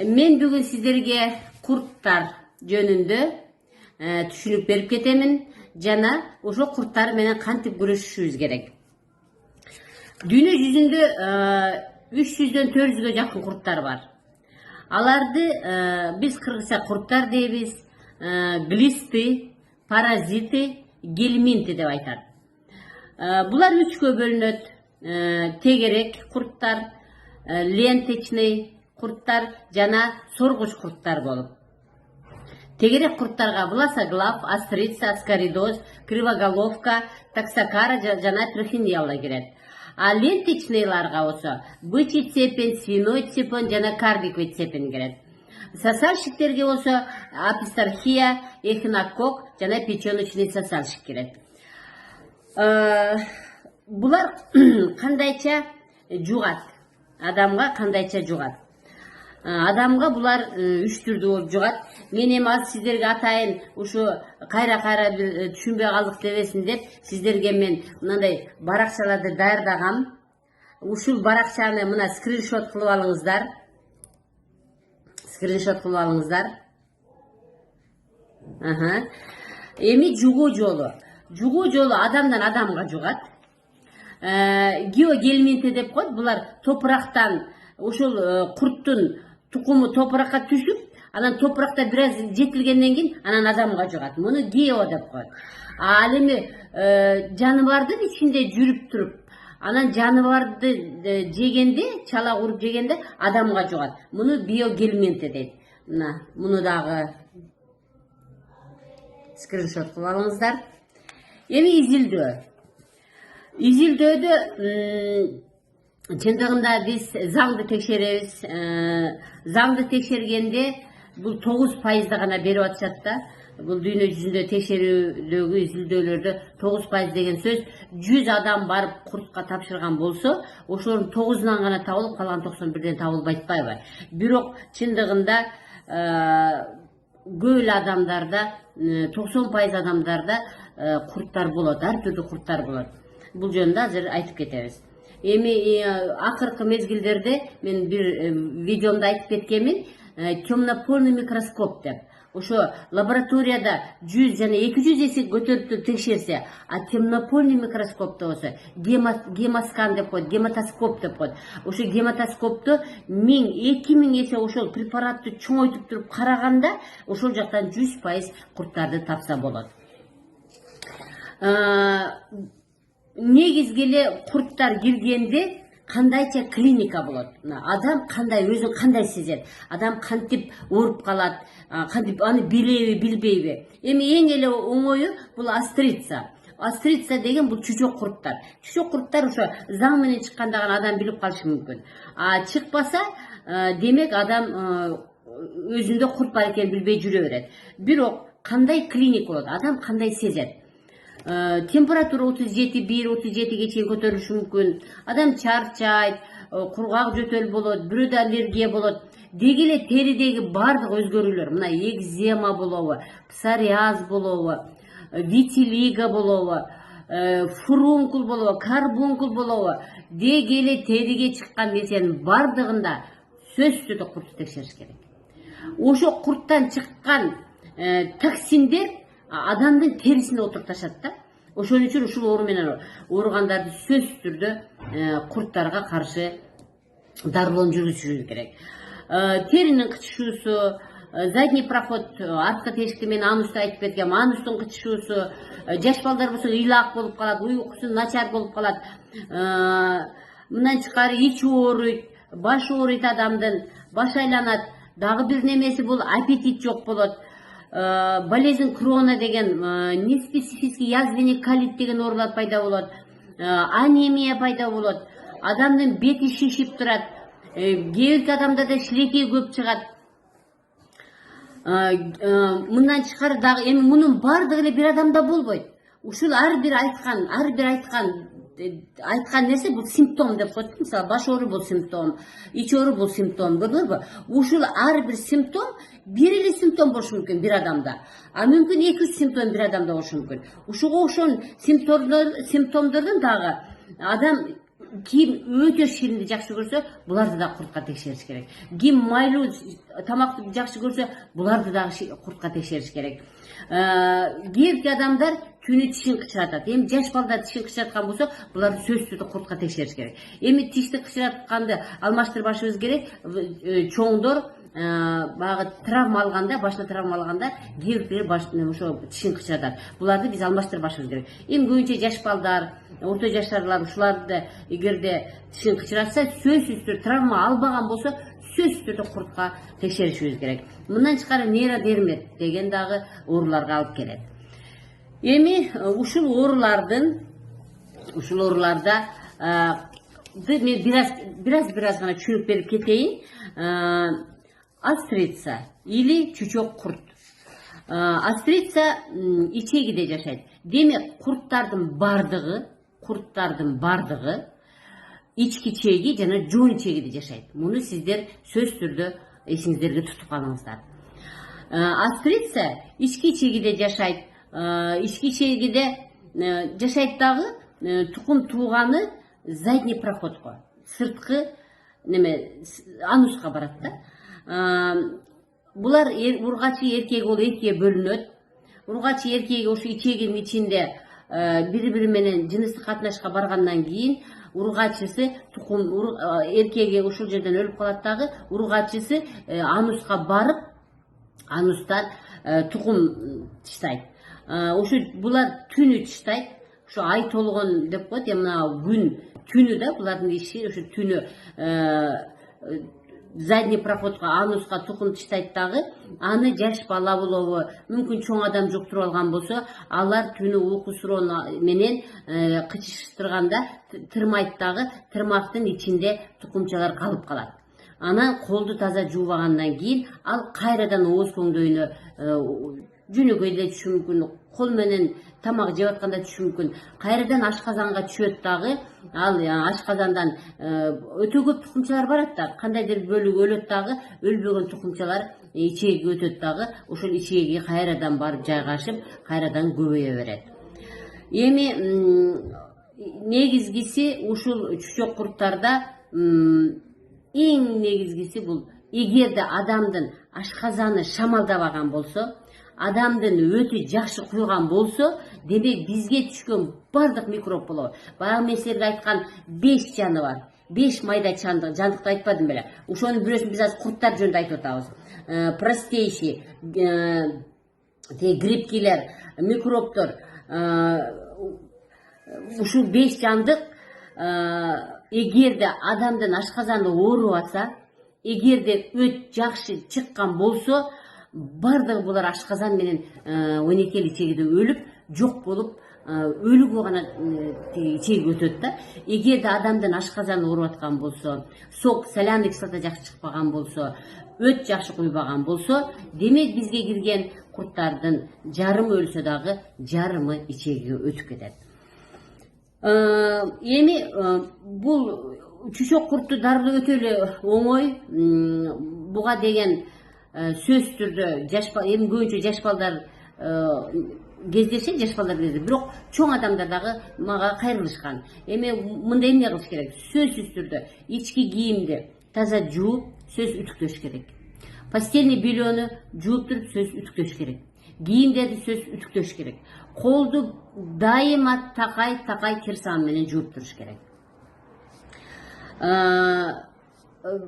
Мен бүгін сіздерге құрттар жөнүндө түшүнүк берип кетемин жана ошо курттар менен кантип күрөшүшүбүз керек. Дүйнө жүзүндө 300дөн 400гө жакын курттар бар. Аларды биз кыргызча курттар дейбиз, глисты, паразиты, гельминты деп айтат. Булар 3кө бөлүнөт: тегерек курттар, ленточный курттар жана соргуч курттар болуп. Тегерек курттарга власоглав, астрица, аскаридоз, кривоголовка, таксокара жана трохинелла кирет. А ленточныйларга болсо бычий цепень, свиной цепень жана карликовый цепень кирет. Сосальщиктерге болсо апистархия, эхинококк жана печеночный сосальщик кирет. Булар кандайча жугат? Адамга кандайча жугат? Адамга булар 3 түрдүү болуп жугат. Мен эми азыр сиздерге атайын ушу кайра бир түшүнбөй калдык дебесин деп сиздерге мен мындай баракчаларды даярдагам. Ушул баракчаны мына скриншот кылып алыңыздар. Скриншот кылып алыңыздар. Эми жугуу жолу. Жугуу жолу адамдан адамга жугат. Геогельминты деп коет. Булар топурактан ушул курттун тукуму топуракка түшүп, анан топуракта бир аз жетилгенден кийин анан адамга жугат. Муну гео деп коет. Ал эми жаныбардын ичинде жүрүп туруп, анан жаныбарды жегенде, чала куруп жегенде адамга жугат. Муну биогельминты дейт. Мына муну дагы скриншот кылып алыңыздар. Эми изилдөө. Изилдөөдө чындыгында биз заңды текшеребиз. Заңды текшергенде бул 9% гана берип атышат да. Бул дүйнө жүзүндө текшерүүдөгү изилдөөлөрдө 9% деген сөз 100 адам барып куртка тапшырган болсо, ошонун 9-унан гана табылып, калган 91ден табылбайт атпайбы? Бирок чындыгында көп эле адамдарда, 90% адамдарда курттар болот, ар түрдүү курттар болот. Бул жөнүндө азыр айтып кетебиз. Эми акыркы мезгилдерде мен бир видеомда айтып кеткенмин, темнопольный микроскоп деп. Ошо лабораторияда 100 жана 200 эсе көтөрүп текшерсе, а темнопольный микроскопто болсо гемоскан деп коет, гематоскоп деп коет. Ошо гематоскопто 1000-2000 эсе ошол препаратты чоңойтуп туруп караганда, ошол жактан 100% курттарды тапса болот. Негизги эле курттар киргенде кандайча клиника болот. Адам кандай өзүн кандай сезет? Адам кантип ооруп калат? Кантип аны билеби, билбейби? Эми эң эле оңою бул астрица. Астрица деген бул чучок курттар. Чучок курттар ошо заң менен чыкканда гана адам билип калышы мүмкүн. А чыкпаса, демек адам өзүндө курт бар экенин билбей жүрө берет. Бирок кандай клиника болот? Адам кандай сезет? Температура 37-1-37ге чейин көтөрүлүшү мүмкүн. Адам чарчайт, кургак жөтөл болот, бирөөдө аллергия болот. Деги эле теридеги бардык өзгөрүүлөр, мына экзема болобу, псориаз болобу, витилиго болобу, фурункул болобу, карбункул болобу, деги эле териге чыккан нерсенин бардыгында сөзсүз түрдө куртты текшериш керек. Ошо курттан чыккан токсиндер адамдын терисине отурупташат да. Ошон үчүн ушул оору менен ооругандарды сөзсүз түрдө курттарга каршы дарылоону жүргүзүшүбүз керек. Теринин кычышуусу, задний проход, арткы тешикти мен анусты айтып кеткем, анустун кычышуусу, жаш балдар болсо ыйлаак болуп калат, уйкусу начар болуп калат. Мындан тышкары ичи ооруйт, башы ооруйт адамдын, баш айланат, дагы бир немеси бул аппетит жок болот. Болезнь Крона деген, неспецифический язвенный колит деген оорулар пайда болот, анемия пайда болот, адамдын бети шишип турат, кээ бирки адамдарда шилекей көп чыгат. Мындан тышкары дагы эми мунун бардыгы эле бир адамда болбойт. Ушул ар бир айткан нерсе бул симптом деп коет. Мисалы, баш оору бул симптом, ич оору бул симптом, көрдүңөрбү? Ушул ар бир симптом бир эле симптом болушу мүмкүн бир адамда. А мүмкүн 2-3 симптом бир адамда болушу мүмкүн. Ушуга ошон симптомдордун дагы адам ким өтө ширинди жакшы көрсө, буларды да куртка текшериш керек. Ким майлуу тамакты жакшы көрсө, буларды да куртка текшериш керек. Кээде адамдар түнү тишин кычыратат. Эми жаш балдар тишин кычыраткан болсо, буларды сөзсүз түрдө куртка текшериш керек. Эми тишти кычыратканды алмаштырбашыбыз керек. Чоңдор багы травма алганда, башына травма алганда кээбирлер ошо тишин кычыратат. Буларды биз алмаштырбашыбыз керек. Эми көбүнчө жаш балдар, орто жаштарлар ушуларды эгерде тишин кычыратса, сөзсүз түрдө травма албаган болсо, сөзсүз түрдө куртка текшеришибиз керек. Мындан тышкары нейродермет деген дагы ооруларга алып келет. Эми ушул ооруларда мен бираз гана түшүнүк берип кетейин. Астрица или чучок курт. Астрица ичегиде жашайт. Демек, курттардын бардыгы ички чеги жана жон ичегиде жашайт. Муну сиздер сөз түрдө эсиңиздерге тутуп калыңыздар. Астрица ички чегиде жашайт. Ички чегиде жашайт дагы, тукум тууганы задний проходко, сырткы ануска барат да. Булар ургачы эркек болуп экиге бөлүнөт. Ургачы эркеги ошо ичегинин ичинде бири-бири менен жыныстык катнашка баргандан кийин ургачысы эркеги ушул жерден өлүп калат дагы, ургачысы ануска барып, анустан тукум тыштайт. Ошо булар түнү тыштайт. Ошо ай толгон деп коет, мына күн түнү да, булардын иши ошо түнү задний проходко, ануска тукум тыштайт дагы. Аны жаш бала болобу, мүмкүн чоң адам жуктуруп алган болсо, алар түнү уйкусуроо менен кычыштырганда тырмайт дагы, тырмактын ичинде тукумчалар калып калат. Анан колду таза жуубагандан кийин ал кайрадан ооз көңдөйүнө жөнөкөйдө түшүшү мүмкүн, кол менен тамак жеп атканда түшүшү мүмкүн. Кайрадан ашказанга түшөт дагы. Ал ашказандан өтө көп тукумчалар барат да, кандайдыр бөлүгү өлөт дагы, өлбөгөн тукумчалар ичеги өтөт дагы. Ошол ичеги кайрадан барып жайгашып, кайрадан көбөйө берет. Эми негизгиси ушул чучок курттарда эң негизгиси бул, эгерде адамдын ашказаны шамалдабаган болсо, адамдын өтө жакшы куйган болсо, демек бизге түшкөн бардык микроб болот. Баягы мен силерге айткан 5 жаны бар. 5 майда жандыкты айтпадым беле. Ошонун бирөөсүн биз азыр курттар жөнүндө айтып атабыз. Простейший, грибкилер, микробтор, ушул 5 жандык эгерде адамдын ашказаны ооруп атса, эгерде өт жакшы чыккан болсо, бардыгы булар ашказан менен 12 ичегиде өлүп, жок болуп, өлүгү гана ичеги өтөт да. Эгерде адамдын ашказаны ооруп аткан болсо, сок, соляный кислота жакшы чыкпаган болсо, өт жакшы куйбаган болсо, демек бизге кирген курттардын жарымы өлсө дагы, жарымы ичегиге өтүп кетет. Эми бул чучок куртту дарылоо өтө эле оңой. Буга деген сөз түрдө эми көбүнчө жаш балдар кездешет, бирок чоң адамдар дагы мага кайрылышкан. Эми мындай эмне кылыш керек? Сөзсүз түрдө ички кийимди таза жууп, сөз үтүктөш керек. Постельный бельону жууп туруп, сөз үтүктөш керек. Кийимдерди сөз үтүктөш керек. Колду дайыма такай кир сабын менен жууп туруш керек.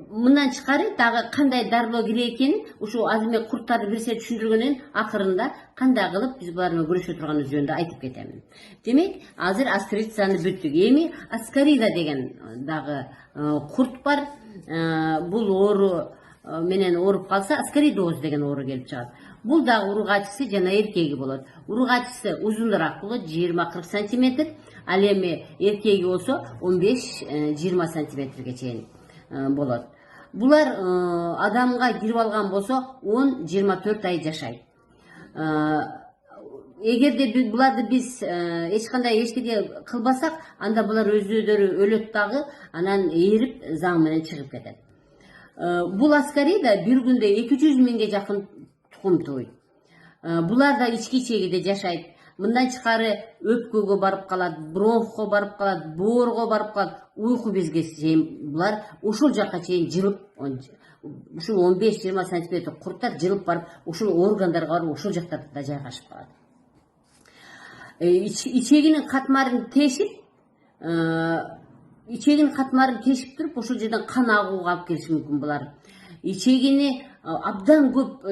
Мындан тышкары дагы кандай дарылоо керек экенин, ушу азыр мен курттарды бирсе түшүндүргөндөн акырында кандай кылып биз булар менен күрөшө турганыбыз жөнүндө айтып кетемин. Демек, азыр астрицаны бүттүк. Эми аскарида деген дагы курт бар. Бул оору менен ооруп калса, аскаридоз деген оору келип чыгат. Бул дагы ургачысы жана эркеги болот. Ургачысы узунураак болот, 20-40 сантиметр, ал эми эркеги болсо 15-20 сантиметрге чейин болот. Булар адамга кирип алган болсо 10-24 ай жашайт. Эгерде буларды биз эч кандай эчкиде кылбасак, анда булар өздөрү өлөт дагы, анан ээрип заң менен чыгып кетет. Бул аскарида бир күндө 200 миңге жакын тукум тууйт. Булар да ички ичегиде жашайт. Мындан тышкары өпкөгө барып калат, бронхко барып калат, боорго барып калат, уйку безге чейин булар ушул жакка чейин жылып, ушул 15-20 сантиметр курттар жылып барып ушул органдарга барып ушул жактарда да жайгашып калат. Ичегинин катмарын тешип туруп ушул жерден кан агууга алып келиши мүмкүн булар. Ичегини абдан көп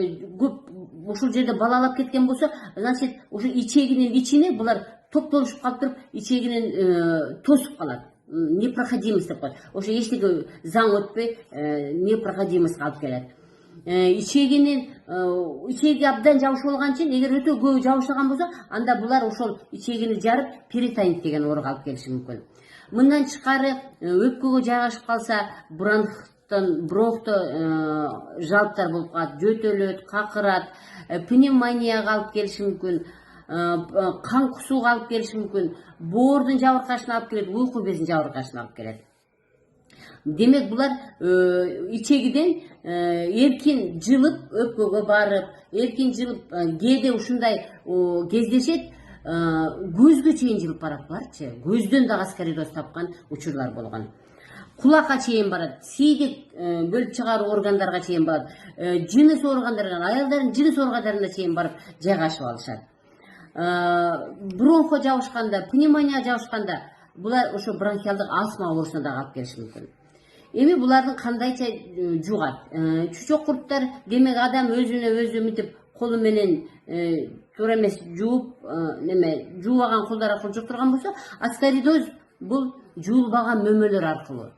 ушул жерде балалап кеткен болсо, значит, ушул ичегинин ичине булар топтолушуп калып туруп, ичегинин тосуп калат. Непроходимость деп коет. Ошо эчтеке заң өтпөй, непроходимость алып келет. Ичеги абдан жабышып болгон үчүн, эгер өтө көп жабышкан болсо, анда булар ошол ичегини жарып, перитонит деген ооруга алып келиши мүмкүн. Мындан тышкары өпкөгө жайгашып калса, бронхто жалптар болуп калат, жөтөлөт, какырат, пневмонияга алып келиши мүмкүн, кан кусууга алып келиши мүмкүн, боордун жабыркашына алып келет, уйку безинин жабыркашына алып келет. Демек булар ичегиден эркин жылып, өпкөгө барып, эркин жылып, кээде ушундай кездешет, көзгө чейин жылып барат буларчы. Көздөн да аскаридоз тапкан учурлар болгон. Кулакка чейин барат, сийдик бөлүп чыгаруу органдарга чейин барат, жыныс органдарына, аялдардын жыныс органдарына чейин барып жайгашып алышат. Бронхо жабышканда, пневмония жабышканда булар ошо бронхиалдык астма оорусуна да алып келиши мүмкүн. Эми булардын кандайча жугат? Чучок курттар, демек адам өзүнө өзү мынтип колу менен туура эмес жууп, жуубаган колдор аркылуу жуктурган болсо, аскаридоз бул жуулбаган мөмөлөр аркылуу.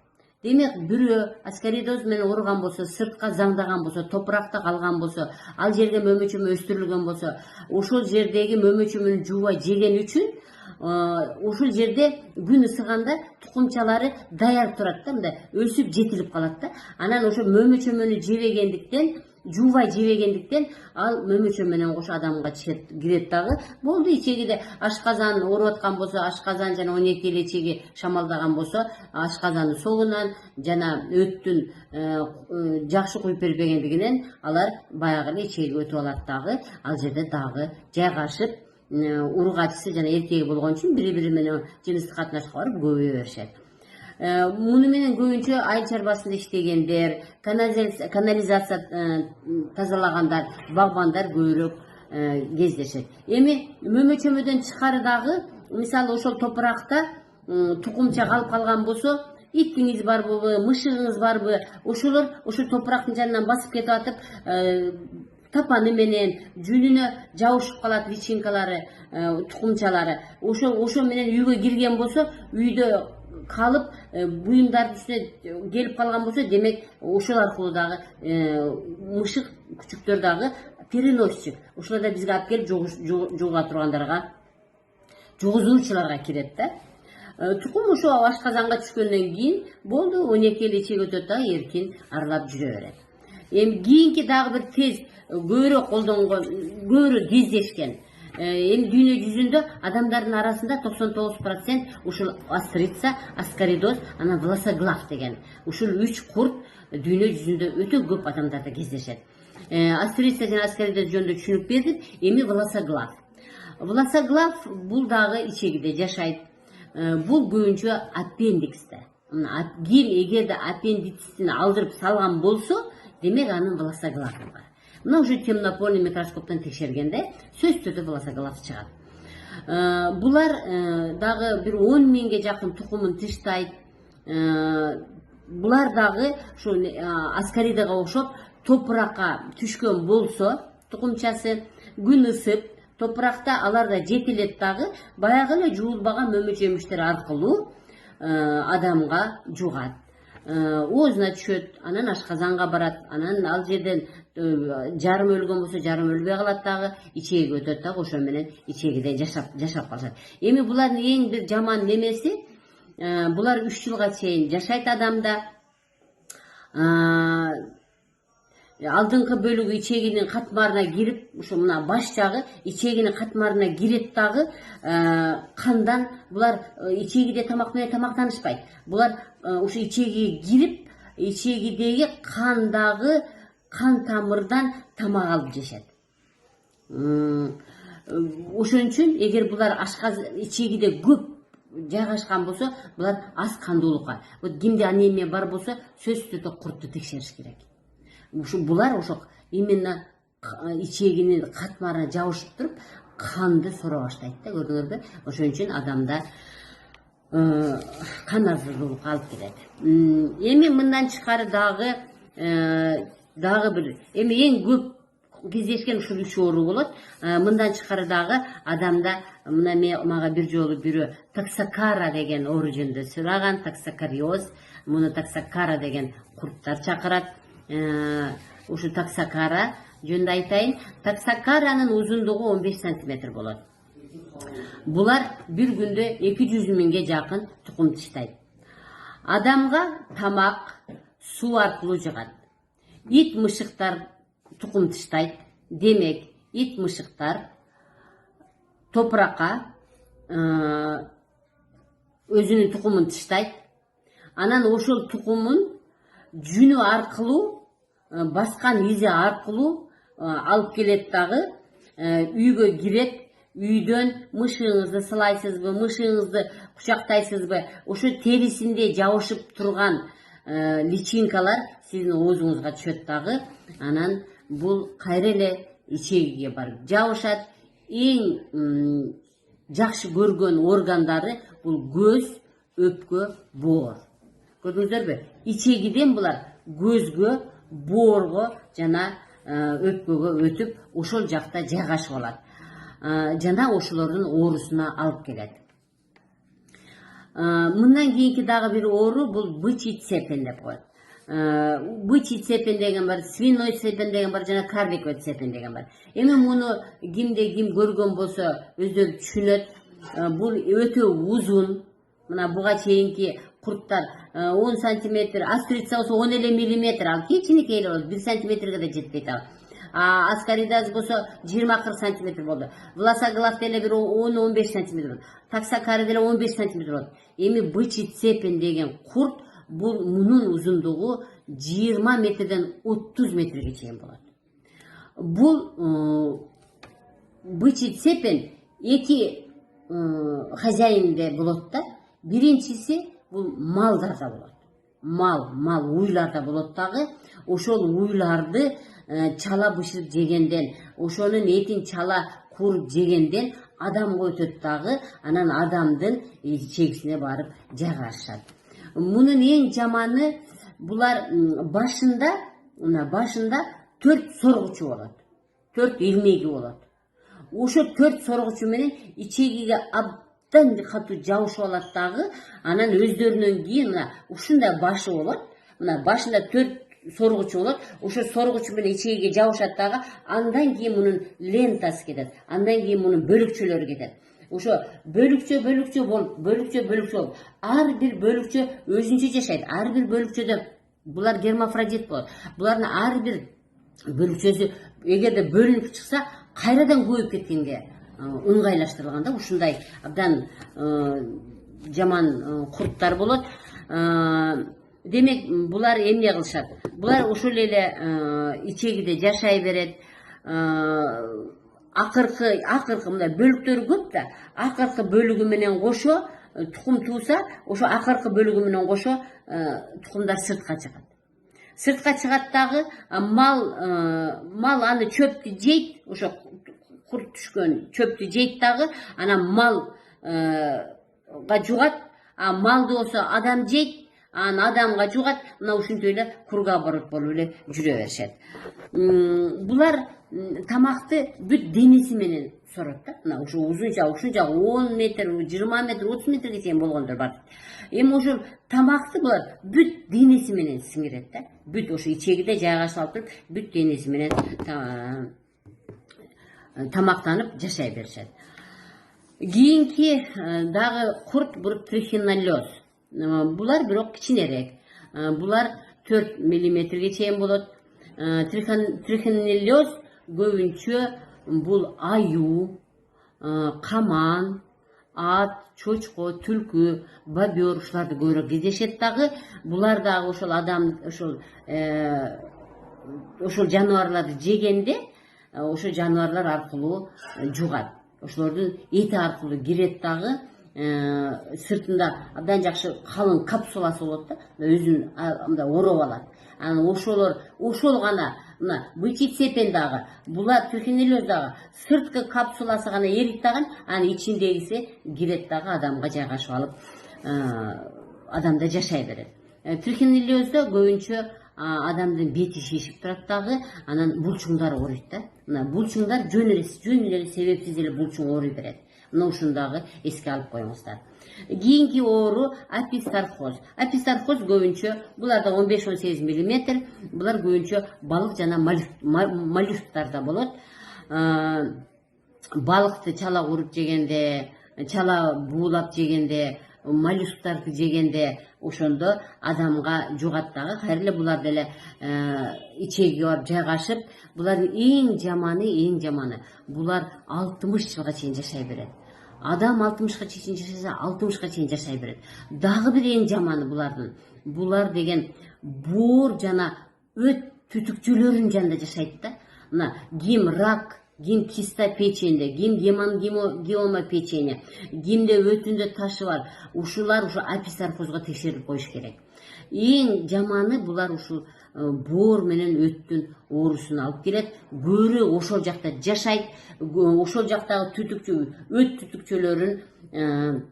Демек бирөө аскаридоз менен ооруган болсо, сыртка заңдаган болсо, топуракта калган болсо, ал жерде мөмө-чөмө өстүрүлгөн болсо, ошол жердеги мөмө-чөмөнү жуубай жеген үчүн ушул жерде күн ысыганда тукумчалары даяр турат да, мындай өсүп жетилип калат да. Анан ошо мөмө-чөмөнү жебегендиктен, жуубай жебегендиктен ал мөмө-чөмө менен кошо адамга кирет дагы. Болду, ичегиде ашказан ооруп аткан болсо, ашказан жана 12 эле ичеги шамалдаган болсо, ашказандын солунан жана өттүн жакшы куюп бербегендигинен алар баягы эле ичеги өтүп алат дагы. Ал жерде дагы жайгашып, ургачысы жана эркеги болгон үчүн бири-бири менен жыныстык катнашка барып көбөйө беришет. Муну менен көбүнчө айыл чарбасында иштегендер, канализация тазалагандар, багбандар көбүрөөк кездешет. Эми мөмө-чөмөдөн тышкары дагы, мисалы ошол топуракта тукумча калып калган болсо, итиңиз барбы, мышыгыңыз барбы, ошолор ошол топурактын жанынан басып кетип атып, тапаны менен жүнүнө жабышып калат личинкалары, тукумчалары. Ошо менен үйгө кирген болсо, үйдө калып, буюмдардын үстүнө келип калган болсо, демек ошол аркылуу дагы мышык күчүктөр дагы переносчик. Ошолор да бизге алып келип жуга тургандарга, жугузуучуларга кирет да. Тукум ошо ашказанга түшкөндөн кийин болду, 12 эле ичеги өтөт да, эркин аралап жүрө берет. Эми кийинки дагы бир тез көбүрөөк колдонгон, көбүрөөк кездешкен. Эми дүйнө жүзүндө адамдардын арасында 99% ушул астрица, аскаридоз, анан власоглав деген. Ушул 3 курт дүйнө жүзүндө өтө көп адамдарда кездешет. Астрица жана аскаридоз жөнүндө түшүнүк бердим. Эми власоглав. Власоглав бул дагы ичегиде жашайт. Бул көбүнчө аппендиксте. Ким эгерде аппендицитин алдырып салган болсо, демек анын власоглавы бар. Мына уже темнопольный микроскоптон текшергенде сөзсүз түрдө власоглав чыгат. Булар дагы бир 10 миңге жакын тукумун тыштайт. Булар дагы ушу аскаридага окшоп топуракка түшкөн болсо, тукумчасы күн ысып, топуракта алар да жетилет дагы, баягы эле жуулбаган мөмө-чөмүчтөр аркылуу адамга жугат. Оозуна түшөт, анан ашказанга барат, анан ал жерден жарым өлгөн болсо, жарым өлбөй калат дагы, ичеги өтөт дагы, ошо менен ичегиде жашап калышат. Эми булардын эң бир жаман немеси, булар 3 жылга чейин жашайт адамда. Алдыңкы бөлүгү ичегинин катмарына кирип, ушу мына баш жагы ичегинин катмарына кирет дагы, кандан булар ичегиде тамак менен тамактанышпайт. Булар ушу ичегиге кирип, ичегидеги кандагы кан тамырдан тамак алып жешет. ошон үчүн эгер булар ашказ ичегиде көп жайгашкан болсо булар аз кандуулукка, вот кимде анемия бар болсо сөзсүз түрдө куртту текшериш керек. Булар ошо именно ичегинин катмарына жабышып туруп канды сора баштайт да, көрдүңөрбү? Ошон үчүн адамда кан азыруулукка алып келет. Эми мындан тышкары дагы бир эң көп кездешкен ушул 3 оору болот. Мындан тышкары дагы адамда мага бир жолу бирөө таксокара деген оору жөнүндө сураган, таксокариоз. Муну таксокара деген курттар чакырат. Ушу таксокара жөнүндө айтайын. Таксокаранын узундугу 15 сантиметр болот. Булар бир күндө 200 миңге жакын тукум тыштайт. Адамга тамак, суу аркылуу жыгат. Ит мышыктар тукум тыштайт. Демек, ит мышыктар топуракка өзүнүн тукумун тыштайт. Анан ошол тукумун жүнү аркылуу, баскан изи аркылуу алып келет дагы, үйгө кирет. Үйдөн мышыгыңызды сылайсызбы, мышыгыңызды кучактайсызбы, ошо терисинде жабышып турган личинкалар сиздин оозуңузга түшөт дагы. Анан бул кайра эле ичегиге барып жабышат. Эң жакшы көргөн органдары бул көз, өпкө, боор. Көрдүңүздөрбү? Ичегиден булар көзгө, боорго жана өпкөгө өтүп, ошол жакта жайгашып алат. Жана ошолордун оорусуна алып келет. Мындан кийинки дагы бир оору бул бычий цепень деп коет. Бычий цепень деген бар, свиной цепень деген бар, жана карликовый цепень деген бар. Эми муну кимде ким көргөн болсо өздөрү түшүнөт. Бул өтө узун. Мына буга чейинки курттар 10 сантиметр, астрица болсо 10 эле миллиметр, ал кичинекей эле болот, 1 сантиметрге да жетпейт ал. Аскаридаз болсо 20-40 сантиметр болду. Власоглав деле бир 10-15 сантиметр болду. Таксокара деле 15 сантиметр болду. Эми бычий цепень деген курт, бул мунун узундугу 20 метрден 30 метрге чейин болот. Бул бычий цепень эки хозяинде болот да. Биринчиси бул малдарда болот. Мал уйларда болот дагы. Ошол уйларды чала бышырып жегенден, ошонун этин чала куруп жегенден адамга өтөт дагы, анан адамдын ичегисине барып жайгашат. Мунун эң жаманы, булар башында 4 соргучу болот. 4 илмеги болот. Ошо 4 соргучу менен ичегиге абдан катуу жабышып алат дагы, анан өздөрүнөн кийин ушундай башы болот. Мына башында 4 соргучу болот. Ошо соргучу менен ичегиге жабышат дагы, андан кийин мунун лентасы кетет. Андан кийин мунун бөлүкчөлөрү кетет. Ошо бөлүкчө болуп, ар бир бөлүкчө өзүнчө жашайт. Ар бир бөлүкчөдө булар гермафродит болот. Булардын ар бир бөлүкчөсү эгерде бөлүнүп чыкса, кайрадан көбөйүп кеткенге ыңгайлаштырылган да. Ушундай абдан жаман курттар болот. Демек, булар эмне кылышат? Булар ошол эле ичегиде жашай берет. Акыркы мындай бөлүктөрү көп да. Акыркы бөлүгү менен кошо тукум тууса, ошо акыркы бөлүгү менен кошо тукумдар сыртка чыгат. Сыртка чыгат дагы, мал аны чөптү жейт, ошо курт түшкөн чөптү жейт дагы, анан малга жугат, малды болсо адам жейт, адамга жугат, мына ушинтип эле кругооборот болуп эле жүрө беришет. Булар тамакты бүт денеси менен сорот да. Мына ушу ушунча 10 метр, 20 метр, 30 метрге чейин болгондор бар. Эми ошол тамакты булар бүт денеси менен сиңирет да. Бүт ошо ичегиде жайгашып алып туруп, бүт денеси менен тамактанып жашай беришет. Кийинки дагы курт бул трихинеллез. Булар бирок кичинерээк. Булар 4 миллиметрге чейин болот. Трихинеллез көбүнчө бул аюу, каман, ат, чочко, түлкү, бобер ушуларды көбүрөөк кездешет дагы. Булар дагы ошол жаныбарларды жегенде ошо жаныбарлар аркылуу жугат. ошолордун эти аркылуу кирет дагы. Сыртында абдан жакшы калың капсуласы болот да, өзүн мындай ороп алат. Анан ошол гана мына бычицепен дагы, булар трихинеллез дагы сырткы капсуласы гана эрийт дагы, анын ичиндегиси кирет дагы адамга жайгашып алып, адамда жашай берет. Трихинеллезде көбүнчө адамдын бети шишип турат дагы, анан булчуңдар ооруйт да. Мына булчуңдар жөн эле себепсиз эле булчуң ооруй берет. Мына ушуну дагы эске алып коюңуздар. Кийинки оору аписархоз. Аписархоз көбүнчө буларда 15-18 мм, булар көбүнчө балык жана моллюсктарда болот. Балыкты чала куруп жегенде, чала буулап жегенде, моллюсктарды жегенде ошондо адамга жугат дагы. Кайра эле булар деле ичегиге барып жайгашып, булардын эң жаманы булар 60 жылга чейин жашай берет. Адам 60-га чейин жашаса, 60-га чейин жашай берет. Дагы бир эң жаманы булар деген боор жана өт түтүкчөлөрүнүн жанында жашайт да. Мына ким рак, ким киста печеньде, ким гемангиома печени, кимде өтүндө ташы бар, ушулар ушу аписархозго текшерип коюш керек. Эң жаманы булар ушу боор менен өттүн оорусуна алып келет. Көрү ошол жакта жашайт, ошол жактагы өт түтүкчөлөрүн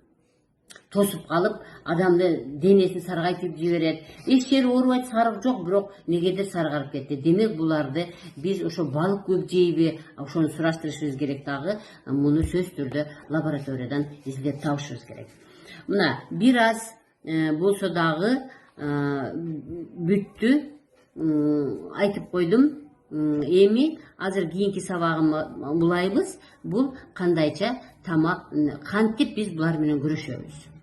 тосуп калып, адамдын денесин саргайтып жиберет. Эч жери оорубайт, сарык жок, бирок негедир саргарып кетти. Демек буларды биз ошо балык көп жейби, ошону сураштырышыбыз керек дагы. Муну сөзсүз түрдө лабораториядан издеп табышыбыз керек. Мына бир аз болсо дагы бүттү, айтып койдум. Эми азыр кийинки сабагын улайбыз. Бул кандайча тамак, кантип биз булар менен күрөшөбүз.